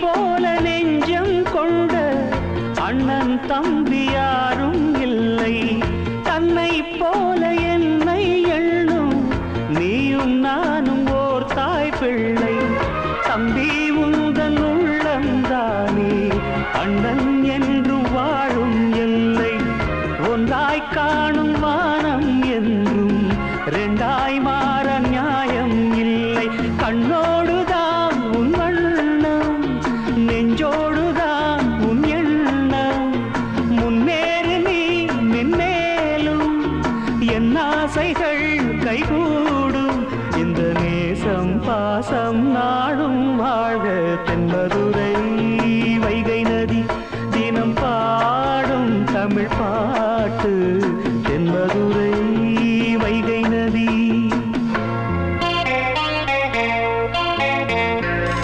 போல நெஞ்சம் கொண்ட அண்ணன் தம்பி யாரும் இல்லை. தன்னை போல என்னை எண்ணும் நீயும் நானும் ஓர் தாய் பிள்ளை. தம்பி உந்தன் உள்ளந்தானே அண்ணன் என்று வாழும் எல்லை. ஒன்றாய் காணும் வானம் என்றும் ரெண்டாய் மாற நியாயம் இல்லை. கண்ணோடுதான் உன் வண்ணம், நெஞ்சோடுதான் உன் எண்ணம். முன்னேறு நீ மென்மேலும், என் ஆசைகள் கைகூடும். இந்த நேசம் பாசம் நாடும் வாழ்க தென்மதுரை.